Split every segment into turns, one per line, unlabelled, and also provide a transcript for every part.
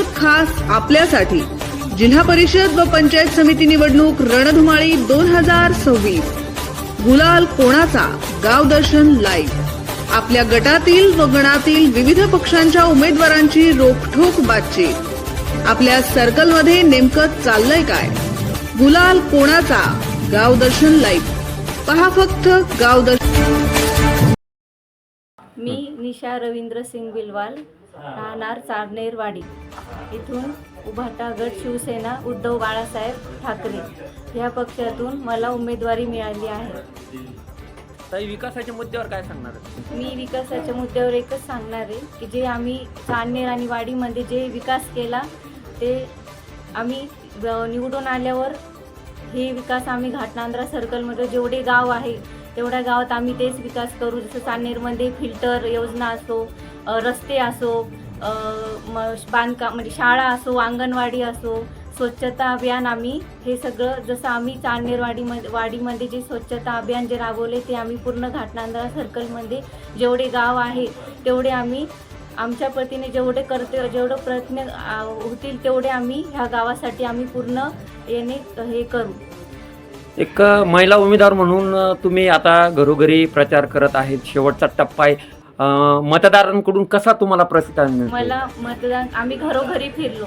अर्थात खास आपल्यासाठी जिल्हा परिषद व पंचायत समिती निवडणूक रणधुमाळी 2026. गुलाल कोणाचा? गाव दर्शन लाईव्ह. आपल्या गटातील व गणातील विविध पक्षांच्या उमेदवारांची रोखठोक बातचीत. आपल्या सर्कलमध्ये नेमकं चाललंय काय? गुलाल कोणाचा? गाव दर्शन लाईव्ह. पहा फक्त गाव दर्शन.
मी निशा रवींद्र सिंग बिलवाल, राहणार चारनेरवाडी. इथून उभाटा गट शिवसेना उद्धव बाळासाहेब ठाकरे या पक्षातून मला उमेदवारी मिळाली आहे.
ताई, विकासाच्या मुद्द्यावर काय सांगणार?
मी विकासाच्या मुद्द्यावर एकच सांगणार आहे की जे आम्ही चारनेर आणि वाडीमध्ये जे विकास केला ते आम्ही निवडून आल्यावर हे विकास आम्ही घाटनांद्रा सर्कलमध्ये जेवढे गाव आहे तेवढ्या गावात आम्ही तेच विकास करू. जसं चारनेरमध्ये फिल्टर योजना असो, रस्ते असो, बांधकाम म्हणजे शाळा असो, अंगणवाडी असो, स्वच्छता अभियान आम्ही हे सगळं जसं आम्ही वाडीमध्ये जे स्वच्छता अभियान जे राबवले ते आम्ही पूर्ण घाटनांद्रा सर्कलमध्ये जेवढे गाव आहे तेवढे आम्ही आमच्या पतीने जेवढं प्रयत्न होतील तेवढे आम्ही ह्या गावासाठी आम्ही पूर्ण हे करू.
एक महिला उमेदवार म्हणून तुम्ही आता घरोघरी प्रचार करत आहेत. शेवटचा टप्पा आहे. मतदारांकडून कसा तुम्हाला प्रतिसाद मिळतो?
मला मतदान आम्ही घरोघरी फिरलो.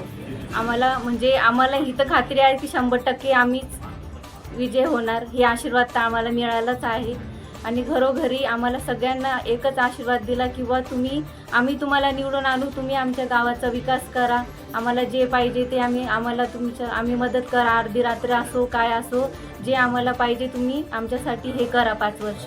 आम्हाला इथं खात्री आहे की 100% आम्हीच विजय होणार. हे आशीर्वाद तर आम्हाला मिळालाच आहे. आणि घरोघरी आम्हाला सगळ्यांना एकच आशीर्वाद दिला किंवा आम्ही तुम्हाला निवडून आणू, तुम्ही आमच्या गावाचा विकास करा, आम्हाला जे पाहिजे ते आम्ही मदत करा. अर्धी रात्र असो काय असो, जे आम्हाला पाहिजे तुम्ही आमच्यासाठी हे करा 5 वर्ष.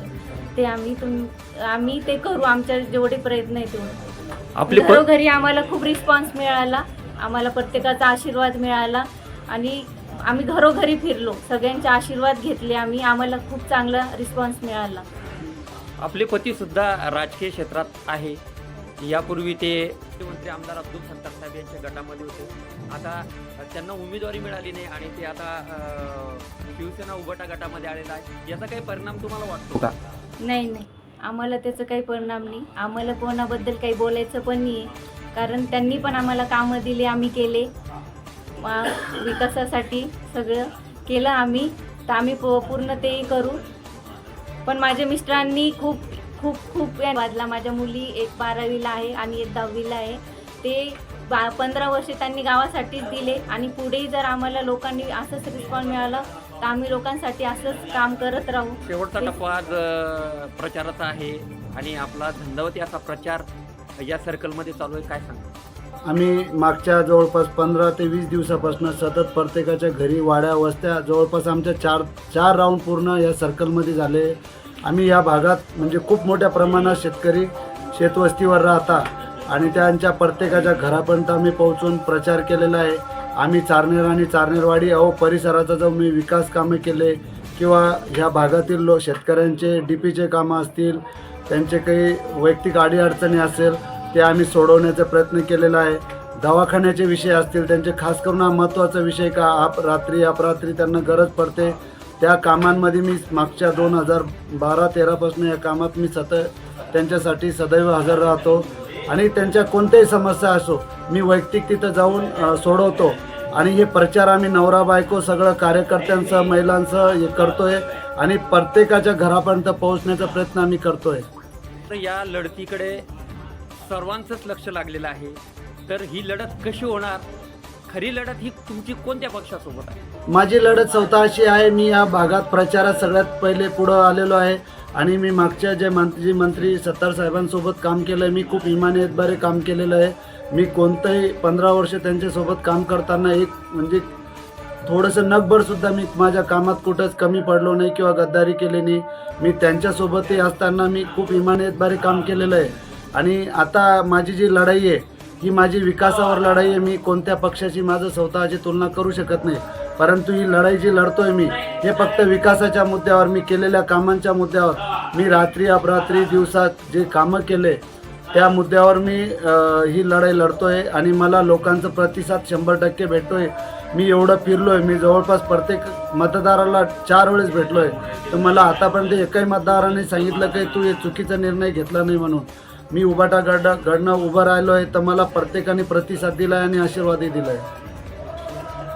ते आम्ही ते करू. आमच्या जेवढे प्रयत्न आहे तेवढे. घरोघरी आम्हाला खूप रिस्पॉन्स मिळाला. आम्हाला प्रत्येकाचा आशीर्वाद मिळाला आणि आम्ही घरोघरी फिरलो. सगळ्यांचे आशीर्वाद घेतले आम्ही. आम्हाला खूप चांगला रिस्पॉन्स मिळाला.
आपले पती सुद्धा राजकीय क्षेत्रात आहे. यापूर्वी ते मुख्यमंत्री आमदार अब्दुल सत्तार साहेब यांच्या गटामध्ये होते. आता त्यांना उमेदवारी मिळाली नाही आणि ते आता शिवसेना उभाटा गटामध्ये आलेला आहे. याचा काही परिणाम तुम्हाला वाटतो का?
नाही, आम्हाला त्याचा काही परिणाम नाही. आम्हाला कोणाबद्दल काही बोलायचं पण नाही आहे. कारण त्यांनी पण आम्हाला कामं दिले, आम्ही केले. विकासासाठी सगळं केलं आम्ही, तर आम्ही पूर्ण तेही करू. पण माझ्या मिस्टरांनी खूप वादला. माझ्या मुली एक 12वीला आहे आणि एक 10वीला आहे. ते 15 वर्ष त्यांनी गावासाठीच दिले आणि पुढेही जर आम्हाला लोकांनी असंच रिस्पॉन्स मिळाला तर आम्ही लोकांसाठी असंच काम करत राहू.
शेवटचा टप्पा आज प्रचाराचा आहे आणि आपला झंझावती असा प्रचार या सर्कलमध्ये चालू आहे. काय सांगा?
आम्ही मागच्या जवळपास 15 ते 20 दिवसापासून सतत प्रत्येकाच्या घरी वाड्या वस्त्या जवळपास आमच्या चार राऊंड पूर्ण या सर्कलमध्ये झाले. आम्ही या भागात म्हणजे खूप मोठ्या प्रमाणात शेतकरी शेतवस्तीवर राहतात आणि त्यांच्या प्रत्येकाच्या घरापर्यंत आम्ही पोहोचून प्रचार केलेला आहे. आम्ही चारनेर आणि चारनेरवाडी परिसराचा जो मी विकास कामे केले किंवा ह्या भागातील शेतकऱ्यांचे DPचे कामं असतील, त्यांचे काही वैयक्तिक अडीअडचणी असेल ते आम्ही सोडवण्याचा प्रयत्न केलेला आहे. दवाखान्याचे विषय असतील त्यांचे खास करून हा महत्त्वाचा विषय का रात्री अपरात्री त्यांना गरज पडते त्या कामांमध्ये मी मागच्या 2012-13 पासून या कामात मी त्यांच्यासाठी सदैव हजर राहतो आणि त्यांच्या कोणत्याही समस्या असो मी वैयक्तिक तिथं जाऊन सोडवतो. आणि हे प्रचार आम्ही नवरा बायको सगळं कार्यकर्त्यांचं महिलांचं हे करतोय आणि प्रत्येकाच्या घरापर्यंत पोहोचण्याचा प्रयत्न आम्ही करतोय.
तर या लढतीकडे सर्वांचंच लक्ष लागलेलं आहे. तर ही लढत कशी होणार? खरी लढत ही तुमची कोणत्या पक्षासोबत आहे?
माझी लढत स्वतःशी आहे. मी या भागात प्रचारात सगळ्यात पहिले पुढं आलेलो आहे आणि मी मागच्या जे मंत्री सत्तार साहेबांसोबत काम केलं आहे. मी खूप इमानीतभरे काम केलेलं आहे. मी कोणतंही 15 वर्ष त्यांच्यासोबत काम करताना एक म्हणजे थोडंसं नकभरसुद्धा मी माझ्या कामात कुठंच कमी पडलो नाही किंवा गद्दारी केली नाही. मी त्यांच्यासोबतही असताना मी खूप इमानीतभरे काम केलेलं आहे. आणि आता माझी जी लढाई आहे ही माझी विकासावर लढाई आहे. मी कोणत्या पक्षाची माझं स्वतःची तुलना करू शकत नाही. परंतु ही लढाई जी लढतोय मी हे फक्त विकासाच्या मुद्द्यावर, मी केलेल्या कामांच्या मुद्द्यावर. मी रात्री अपरात्री दिवसात जे कामं केले त्या मुद्द्यावर मी ही लढाई लढतोय आणि मला लोकांचा प्रतिसाद 100% भेटतोय. मी एवढं फिरलोय, मी जवळपास प्रत्येक मतदाराला 4 वेळेस भेटलोय. तर मला आतापर्यंत एकही मतदाराने सांगितलं की तू हे चुकीचा निर्णय घेतला नाही म्हणून. मी उभाटा गडनं उभं राहिलो आहे तर मला प्रत्येकाने प्रतिसाद दिला आहे आणि आशीर्वादही दिला आहे.